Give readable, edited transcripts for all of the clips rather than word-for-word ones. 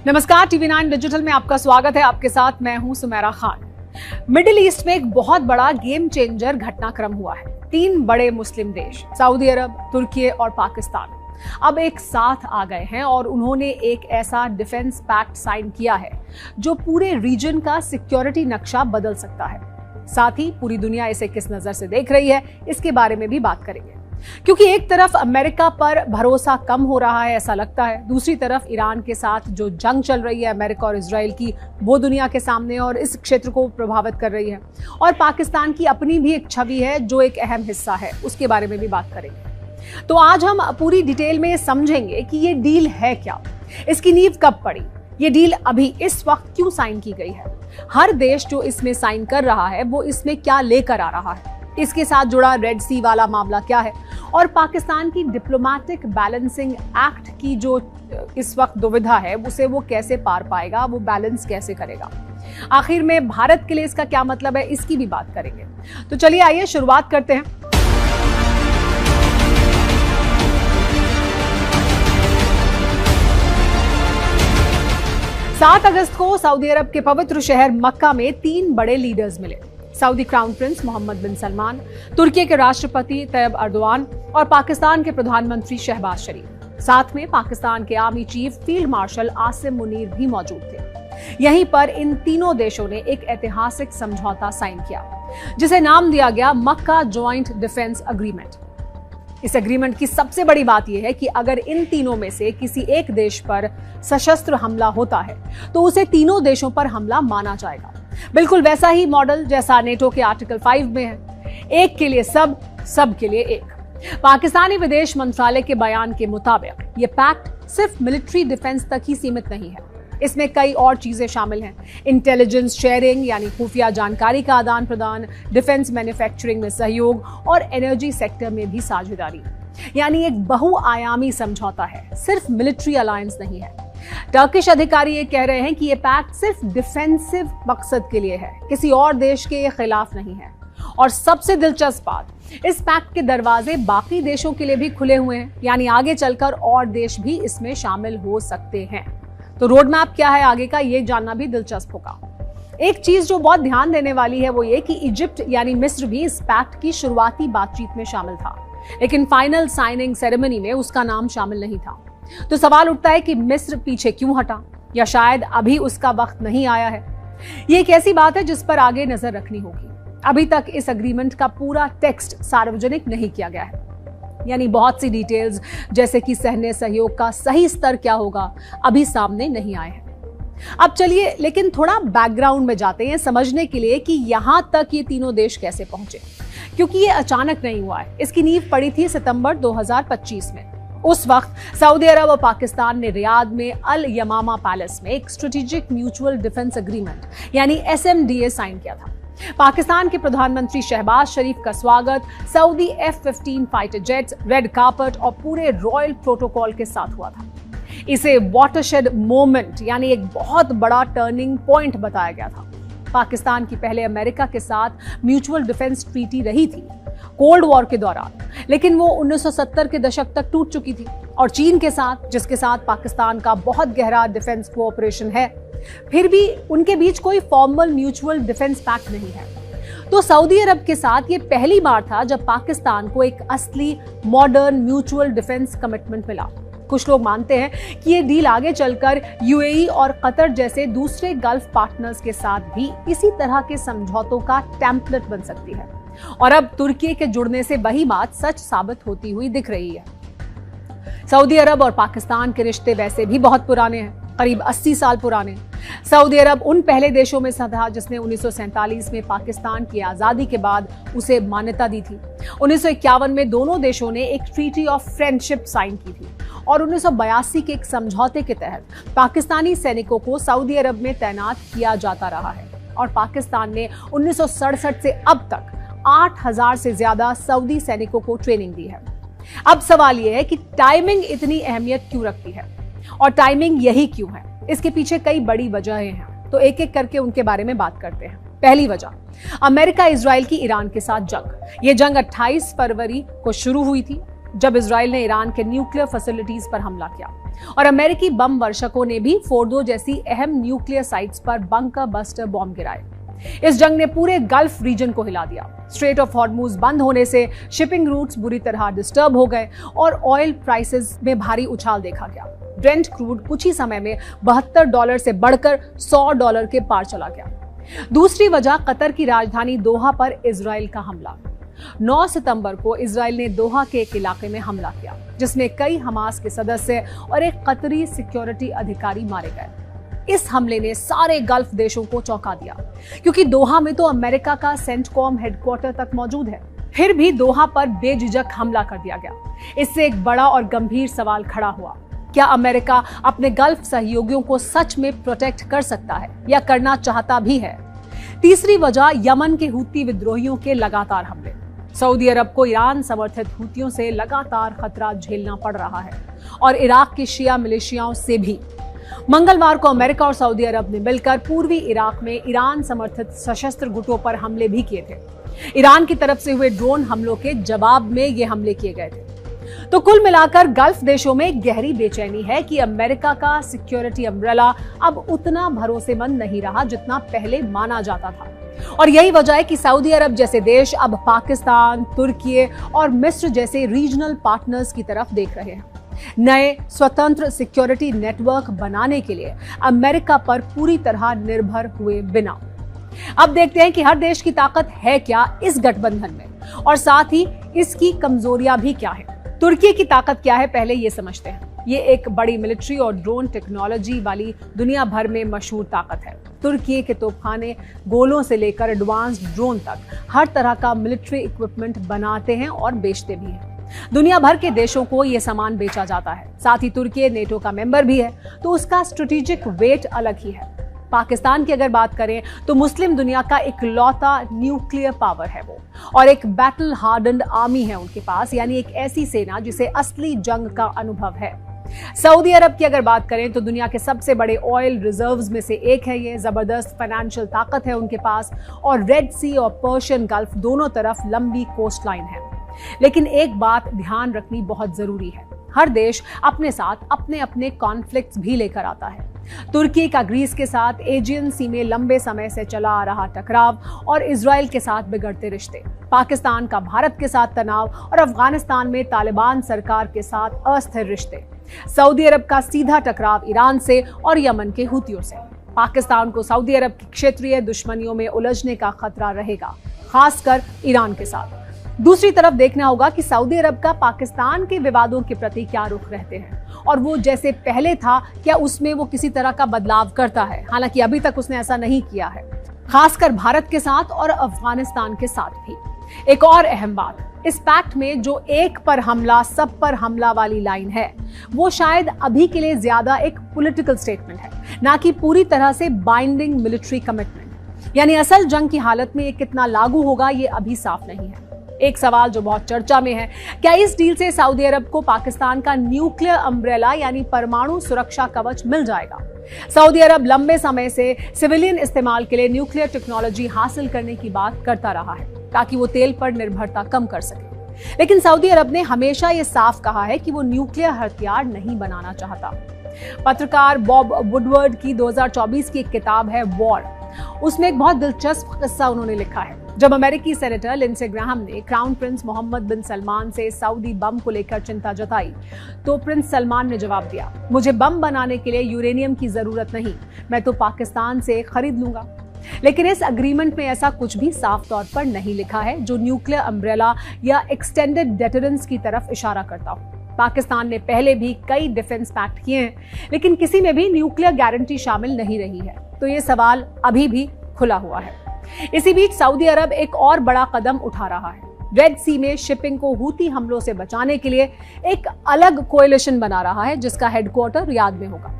नमस्कार, TV9 digital में आपका स्वागत है। आपके साथ मैं हूं सुमेरा खान। मिडिल ईस्ट में एक बहुत बड़ा गेम चेंजर घटनाक्रम हुआ है। 3 बड़े मुस्लिम देश सऊदी अरब, तुर्की और पाकिस्तान अब एक साथ आ गए हैं और उन्होंने एक ऐसा डिफेंस पैक्ट साइन किया है जो पूरे रीजन का सिक्योरिटी नक्शा बदल सकता है। साथ ही पूरी दुनिया इसे किस नजर से देख रही है, इसके बारे में भी बात करेंगे। क्योंकि एक तरफ अमेरिका पर भरोसा कम हो रहा है ऐसा लगता है, दूसरी तरफ ईरान के साथ जो जंग चल रही है अमेरिका और इजराइल की, वो दुनिया के सामने और इस क्षेत्र को प्रभावित कर रही है। और पाकिस्तान की अपनी भी एक छवि है जो एक अहम हिस्सा है, उसके बारे में भी बात करेंगे। तो आज हम पूरी डिटेल में समझेंगे कि ये डील है क्या, इसकी नींव कब पड़ी, ये डील अभी इस वक्त क्यों साइन की गई है, हर देश जो इसमें साइन कर रहा है वो इसमें क्या लेकर आ रहा है, इसके साथ जुड़ा रेड सी वाला मामला क्या है, और पाकिस्तान की डिप्लोमेटिक बैलेंसिंग एक्ट की जो इस वक्त दुविधा है उसे वो कैसे पार पाएगा, वो बैलेंस कैसे करेगा। आखिर में भारत के लिए इसका क्या मतलब है, इसकी भी बात करेंगे। तो चलिए आइए शुरुआत करते हैं। सात अगस्त को सऊदी अरब के पवित्र शहर मक्का में 3 बड़े लीडर्स मिले। सऊदी क्राउन प्रिंस मोहम्मद बिन सलमान, तुर्की के राष्ट्रपति तैयब अर्दोआन और पाकिस्तान के प्रधानमंत्री शहबाज शरीफ। साथ में पाकिस्तान के army chief field marshal Asim Munir भी मौजूद थे। यहीं पर इन तीनों देशों ने एक ऐतिहासिक समझौता साइन किया जिसे नाम दिया गया मक्का जॉइंट डिफेंस एग्रीमेंट। इस एग्रीमेंट की सबसे बड़ी बात यह है कि अगर इन तीनों में से किसी एक देश पर सशस्त्र हमला होता है तो उसे तीनों देशों पर हमला माना जाएगा। बिल्कुल वैसा ही मॉडल जैसा नेटो के आर्टिकल 5 में है, एक के लिए सब, सब के लिए एक। पाकिस्तानी विदेश मंत्रालय के बयान के मुताबिक ये पैक्ट सिर्फ मिलिट्री डिफेंस तक ही सीमित नहीं है, इसमें कई और चीजें शामिल हैं। इंटेलिजेंस शेयरिंग यानी खुफिया जानकारी का आदान प्रदान, डिफेंस मैन्युफैक्चरिंग में सहयोग और एनर्जी सेक्टर में भी साझेदारी, यानी एक बहुआयामी समझौता है, सिर्फ मिलिट्री अलायंस नहीं है। टर्किश अधिकारी ये कह रहे हैं कि ये पैक्ट सिर्फ डिफेंसिव मकसद के लिए है, किसी और देश के खिलाफ नहीं है। और सबसे दिलचस्प बात, इस पैक्ट के दरवाजे बाकी देशों के लिए भी खुले हुए हैं, यानी आगे चलकर और देश भी इसमें शामिल हो सकते हैं। तो रोड मैप क्या है आगे का, ये जानना भी दिलचस्प होगा। एक चीज जो बहुत ध्यान देने वाली है वो ये कि इजिप्ट यानी मिस्र भी इस पैक्ट की शुरुआती बातचीत में शामिल था, लेकिन फाइनल साइनिंग सेरेमनी में उसका नाम शामिल नहीं था। तो सवाल उठता है कि मिस्र पीछे क्यों हटा, या शायद अभी उसका वक्त नहीं आया है। ये एक ऐसी बात है जिस पर आगे नजर रखनी होगी। अभी तक इस एग्रीमेंट का पूरा टेक्स्ट सार्वजनिक नहीं किया गया है, यानी बहुत सी डिटेल्स जैसे कि सैन्य सहयोग का सही स्तर क्या होगा अभी सामने नहीं आए हैं। अब चलिए लेकिन थोड़ा बैकग्राउंड में जाते हैं समझने के लिए कि यहां तक ये तीनों देश कैसे पहुंचे, क्योंकि ये अचानक नहीं हुआ है। इसकी नींव पड़ी थी सितंबर 2025 में। उस वक्त सऊदी अरब और पाकिस्तान ने रियाद में अल यमामा पैलेस में एक स्ट्रेटेजिक म्यूचुअल डिफेंस एग्रीमेंट यानी SMDA साइन किया था। पाकिस्तान के प्रधानमंत्री शहबाज शरीफ का स्वागत Saudi F-15 fighter jets, red carpet और पूरे रॉयल प्रोटोकॉल के साथ हुआ था। इसे वाटरशेड मोमेंट यानी एक बहुत बड़ा टर्निंग पॉइंट बताया गया था। पाकिस्तान की पहले अमेरिका के साथ म्यूचुअल डिफेंस ट्रीटी रही थी कोल्ड वॉर के दौरान, लेकिन वो 1970 के दशक तक टूट चुकी थी। और चीन के साथ, जिसके साथ पाकिस्तान का बहुत गहरा डिफेंस कोऑपरेशन है, फिर भी उनके बीच कोई फॉर्मल म्यूचुअल डिफेंस पैक्ट नहीं है। तो सऊदी अरब के साथ ये पहली बार था जब पाकिस्तान को एक असली मॉडर्न म्यूचुअल डिफेंस कमिटमेंट मिला। कुछ लोग मानते हैं कि ये डील आगे चलकर UAE और कतर जैसे दूसरे गल्फ पार्टनर्स के साथ भी इसी तरह के समझौतों का टेम्पलेट बन सकती है। और अब तुर्की के जुड़ने से वही बात सच साबित होती हुई दिख रही है। सऊदी अरब और पाकिस्तान के रिश्ते वैसे भी बहुत पुराने हैं, करीब 80 साल पुराने। सऊदी अरब उन पहले देशों में से था जिसने 1947 में पाकिस्तान की आजादी के बाद उसे मान्यता दी थी। 1951 में दोनों देशों ने एक ट्रीटी ऑफ फ्रेंडशिप साइन की थी और 1982 के एक समझौते के तहत पाकिस्तानी सैनिकों को सऊदी अरब में तैनात किया जाता रहा है। और पाकिस्तान ने 1967 से अब तक 8000 से ज्यादा सऊदी सैनिकों को ट्रेनिंग दी है। अब सवाल यह है कि टाइमिंग इतनी अहमियत क्यों रखती है, और टाइमिंग यही क्यों है? इसके पीछे कई बड़ी वजहें हैं, तो एक एक करके उनके बारे में बात करते हैं। पहली वजह, अमेरिका इजराइल की ईरान के साथ जंग। ये जंग 28 फरवरी को शुरू हुई थी जब इजराइल ने ईरान के न्यूक्लियर फैसिलिटीज पर हमला किया और अमेरिकी बम वर्षकों ने भी फोर्डो जैसी अहम न्यूक्लियर साइट्स पर बंकर बस्टर बॉम्ब गिराए। इस जंग ने पूरे गल्फ रीजन को हिला दिया। स्ट्रेट ऑफ हॉर्मुज बंद होने से शिपिंग रूट्स बुरी तरह डिस्टर्ब हो गए और ऑयल प्राइसेस में भारी उछाल देखा गया। ब्रेंट क्रूड कुछ ही समय में $72 से बढ़कर $100 के पार चला गया। दूसरी वजह कतर की राजधानी दोहा पर इजराइल का हमला। 9 सितंबर को इजराइल ने दोहा के एक इलाके में हमला किया, जिसमें कई हमास के सदस्य और एक कतरी सिक्योरिटी अधिकारी मारे गए। इस हमले ने सारे गल्फ देशों को चौंका दिया, क्योंकि दोहा में तो अमेरिका का सेंटकॉम हेडक्वार्टर तक मौजूद है। फिर भी दोहा पर बेझिझक हमला कर दिया गया। इससे एक बड़ा और गंभीर सवाल खड़ा हुआ, क्या अमेरिका अपने गल्फ सहयोगियों को सच में प्रोटेक्ट कर सकता है या करना चाहता भी है? तीसरी वजह यमन के हूती विद्रोहियों के लगातार हमले। सऊदी अरब को ईरान समर्थित हूतियों से लगातार खतरा झेलना पड़ रहा है और इराक की शिया मिलिशियाओं से भी। मंगलवार को अमेरिका और सऊदी अरब ने मिलकर पूर्वी इराक में ईरान समर्थित सशस्त्र गुटों पर हमले भी किए थे। ईरान की तरफ से हुए ड्रोन हमलों के जवाब में ये हमले किए गए थे। तो कुल मिलाकर गल्फ देशों में गहरी बेचैनी है कि अमेरिका का सिक्योरिटी अम्ब्रेला अब उतना भरोसेमंद नहीं रहा जितना पहले माना जाता था। और यही वजह है कि सऊदी अरब जैसे देश अब पाकिस्तान, तुर्की और मिस्र जैसे रीजनल पार्टनर्स की तरफ देख रहे हैं। नए स्वतंत्र सिक्योरिटी नेटवर्क बनाने के लिए अमेरिका पर पूरी तरह निर्भर हुए बिना। अब देखते हैं कि हर देश की ताकत है क्या इस गठबंधन में और साथ ही इसकी कमजोरियां भी क्या है। तुर्की की ताकत क्या है, पहले ये समझते हैं। ये एक बड़ी मिलिट्री और ड्रोन टेक्नोलॉजी वाली दुनिया भर में मशहूर ताकत है। तुर्की के तोपखाने गोलों से लेकर एडवांस्ड ड्रोन तक हर तरह का मिलिट्री इक्विपमेंट बनाते हैं और बेचते भी हैं। दुनिया भर के देशों को ये सामान बेचा जाता है। साथ ही तुर्की नेटो का मेंबर भी है, तो उसका स्ट्रेटेजिक वेट अलग ही है। पाकिस्तान की अगर बात करें तो मुस्लिम दुनिया का इकलौता न्यूक्लियर पावर है वो, और एक बैटल हार्डन्ड आर्मी है उनके पास, यानी एक ऐसी सेना जिसे असली जंग का अनुभव है। सऊदी अरब की अगर बात करें तो दुनिया के सबसे बड़े ऑयल रिजर्व्स में से एक है ये। जबरदस्त फाइनेंशियल ताकत है उनके पास और रेड सी और पर्शियन गल्फ दोनों तरफ लंबी कोस्ट लाइन है। लेकिन एक बात ध्यान रखनी बहुत जरूरी है, हर देश अपने साथ अपने अपने कॉन्फ्लिक्ट्स भी लेकर आता है। तुर्की का ग्रीस के साथ एजियन सी में लंबे समय से चला आ रहा टकराव और इजराइल के साथ बिगड़ते रिश्ते, पाकिस्तान का भारत के साथ तनाव और अफगानिस्तान में तालिबान सरकार के साथ अस्थिर रिश्ते, सऊदी अरब का सीधा टकराव ईरान से और यमन के हूतियों से। पाकिस्तान को सऊदी अरब की क्षेत्रीय दुश्मनियों में उलझने का खतरा रहेगा, खासकर ईरान के साथ। दूसरी तरफ देखना होगा कि सऊदी अरब का पाकिस्तान के विवादों के प्रति क्या रुख रहते हैं और वो जैसे पहले था क्या उसमें वो किसी तरह का बदलाव करता है। हालांकि अभी तक उसने ऐसा नहीं किया है, खासकर भारत के साथ और अफगानिस्तान के साथ भी। एक और अहम बात, इस पैक्ट में जो एक पर हमला सब पर हमला वाली लाइन है, वो शायद अभी के लिए ज्यादा एक पॉलिटिकल स्टेटमेंट है, ना कि पूरी तरह से बाइंडिंग मिलिट्री कमिटमेंट। यानी असल जंग की हालत में ये कितना लागू होगा ये अभी साफ नहीं है। एक सवाल जो बहुत चर्चा में है, क्या इस डील से सऊदी अरब को पाकिस्तान का न्यूक्लियर अम्ब्रेला यानी परमाणु सुरक्षा कवच मिल जाएगा? सऊदी अरब लंबे समय से सिविलियन इस्तेमाल के लिए न्यूक्लियर टेक्नोलॉजी हासिल करने की बात करता रहा है ताकि वो तेल पर निर्भरता कम कर सके। लेकिन सऊदी अरब ने हमेशा ये साफ कहा है कि वो न्यूक्लियर हथियार नहीं बनाना चाहता। पत्रकार बॉब वुडवर्ड की 2024 की एक किताब है वॉर, उसमें एक बहुत दिलचस्प किस्सा उन्होंने लिखा है। जब अमेरिकी सेनेटर लिंडसे ग्राहम ने क्राउन प्रिंस मोहम्मद बिन सलमान से सऊदी बम को लेकर चिंता जताई, तो प्रिंस सलमान ने जवाब दिया, मुझे बम बनाने के लिए यूरेनियम की जरूरत नहीं, मैं तो पाकिस्तान से खरीद लूंगा। लेकिन इस अग्रीमेंट में ऐसा कुछ भी साफ तौर पर नहीं लिखा है जो न्यूक्लियर अम्ब्रेला या एक्सटेंडेड डेटरेंस की तरफ इशारा करता हो। पाकिस्तान ने पहले भी कई डिफेंस पैक्ट किए हैं, लेकिन किसी में भी न्यूक्लियर गारंटी शामिल नहीं रही है, तो ये सवाल अभी भी खुला हुआ है। इसी बीच सऊदी अरब एक और बड़ा कदम उठा रहा है। रेड सी में शिपिंग को हूती हमलों से बचाने के लिए एक अलग कोएलिशन बना रहा है जिसका हेडक्वार्टर रियाद में होगा।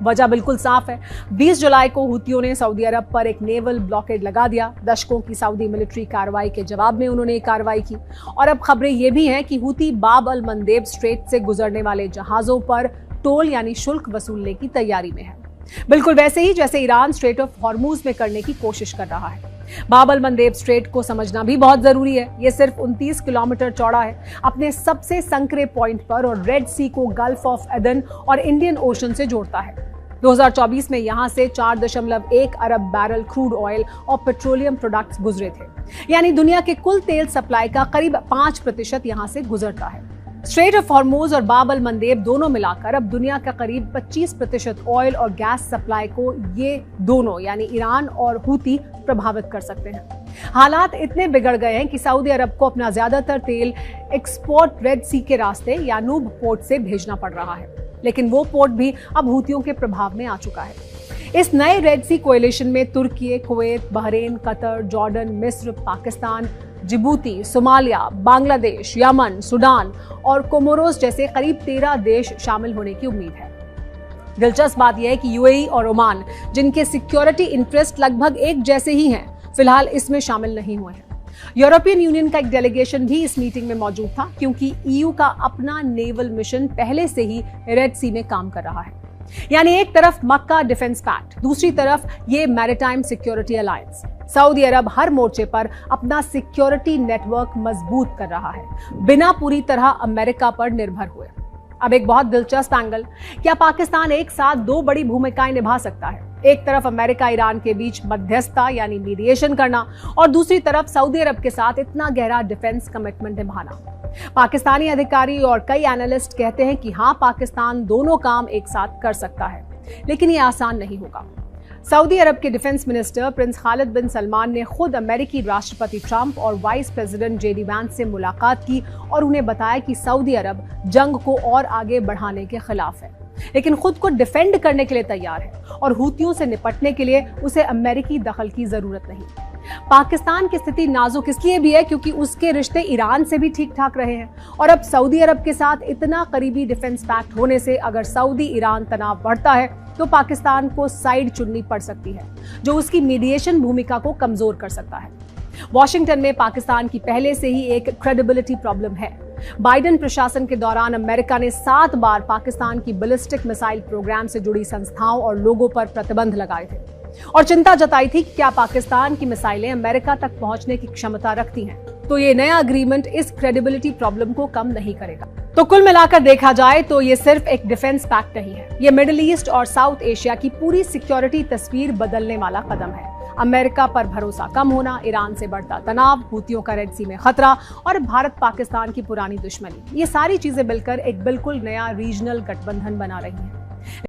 वजह बिल्कुल साफ है, 20 जुलाई को हूतियों ने सऊदी अरब पर एक नेवल ब्लॉकेड लगा दिया। दशकों की सऊदी मिलिट्री कार्रवाई के जवाब में उन्होंने कार्रवाई की और अब खबरें ये भी हैं कि हूती बाब अल मंदेब स्ट्रेट से गुजरने वाले जहाजों पर टोल यानी शुल्क वसूलने की तैयारी में है, बिल्कुल वैसे ही जैसे ईरान स्ट्रेट ऑफ हॉर्मुज में करने की कोशिश कर रहा है। बाब अल मंदेब स्ट्रेट को समझना भी बहुत जरूरी है। ये सिर्फ 29 किलोमीटर चौड़ा है, अपने सबसे संकरे पॉइंट पर, और रेड सी को गल्फ ऑफ एडन और इंडियन ओशन से जोड़ता है। 2024 में यहां से 4.1 अरब बैरल क्रूड ऑयल और पेट्रोलियम प्रोडक्ट्स गुजरे थे, यानी दुनिया के कुल तेल सप्लाई का करीब 5% यहां से गुजरता है। स्ट्रेट ऑफ हॉर्मोज और बाब अल मंदेब दोनों मिलाकर अब दुनिया का करीब 25% ऑयल और गैस सप्लाई को ये दोनों यानी ईरान और हूती प्रभावित कर सकते हैं। हालात इतने बिगड़ गए हैं कि सऊदी अरब को अपना ज्यादातर तेल एक्सपोर्ट रेड सी के रास्ते यानूब पोर्ट से भेजना पड़ रहा है, लेकिन वो पोर्ट भी अब हूतियों के प्रभाव में आ चुका है। इस नए रेड सी कोएलिशन में तुर्की, कुवैत, बहरीन, कतर, जॉर्डन, मिस्र, Pakistan, Djibouti, Somalia, Bangladesh, Yemen, Sudan और कोमोरोस जैसे करीब 13 देश शामिल होने की उम्मीद है। दिलचस्प बात यह है कि यूएई और ओमान, जिनके सिक्योरिटी इंटरेस्ट लगभग एक जैसे ही हैं, फिलहाल इसमें शामिल नहीं हुए हैं। यूरोपियन यूनियन का एक डेलीगेशन भी इस मीटिंग में मौजूद था, क्योंकि ईयू का अपना नेवल मिशन पहले से ही रेड सी में काम कर रहा है। यानी एक तरफ मक्का डिफेंस पैक्ट, दूसरी तरफ ये मैरिटाइम सिक्योरिटी अलायंस। सऊदी अरब हर मोर्चे पर अपना सिक्योरिटी नेटवर्क मजबूत कर रहा है, बिना पूरी तरह अमेरिका पर निर्भर हुए। अब एक बहुत दिलचस्प एंगल, क्या पाकिस्तान एक साथ दो बड़ी भूमिकाएं निभा सकता है? एक तरफ अमेरिका ईरान के बीच मध्यस्थता यानी मीडिएशन करना, और दूसरी तरफ सऊदी अरब के साथ इतना गहरा डिफेंस कमिटमेंट निभाना। पाकिस्तानी अधिकारी और कई एनालिस्ट कहते हैं कि हाँ, पाकिस्तान दोनों काम एक साथ कर सकता है, लेकिन ये आसान नहीं होगा। सऊदी अरब के डिफेंस मिनिस्टर प्रिंस खालिद बिन सलमान ने खुद अमेरिकी राष्ट्रपति ट्रंप और वाइस प्रेसिडेंट जेडी वैंस से मुलाकात की और उन्हें बताया कि सऊदी अरब जंग को और आगे बढ़ाने के खिलाफ है, लेकिन खुद को डिफेंड करने के लिए तैयार है, और हूतियों से निपटने के लिए उसे अमेरिकी दखल की जरूरत नहीं। पाकिस्तान की स्थिति नाजुक इसलिए भी है क्योंकि उसके रिश्ते ईरान से भी ठीक ठाक रहे हैं, और अब सऊदी अरब के साथ इतना करीबी डिफेंस पैक्ट होने से अगर सऊदी ईरान तनाव बढ़ता है तो पाकिस्तान को साइड चुननी पड़ सकती है, जो उसकी मीडिएशन भूमिका को कमजोर कर सकता है। वॉशिंगटन में पाकिस्तान की पहले से ही एक क्रेडिबिलिटी प्रॉब्लम है। बाइडेन प्रशासन के दौरान अमेरिका ने 7 बार पाकिस्तान की बैलिस्टिक मिसाइल प्रोग्राम से जुड़ी संस्थाओं और लोगों पर प्रतिबंध लगाए थे, और चिंता जताई थी कि क्या पाकिस्तान की मिसाइलें अमेरिका तक पहुंचने की क्षमता रखती हैं। तो ये नया अग्रीमेंट इस क्रेडिबिलिटी प्रॉब्लम को कम नहीं करेगा। तो कुल मिलाकर देखा जाए तो ये सिर्फ एक डिफेंस पैक्ट नहीं है, ये मिडिल ईस्ट और साउथ एशिया की पूरी सिक्योरिटी तस्वीर बदलने वाला कदम है। अमेरिका पर भरोसा कम होना, ईरान से बढ़ता तनाव, हूतियों का रेड सी में खतरा और भारत पाकिस्तान की पुरानी दुश्मनी, ये सारी चीजें मिलकर एक बिल्कुल नया रीजनल गठबंधन बना रही हैं।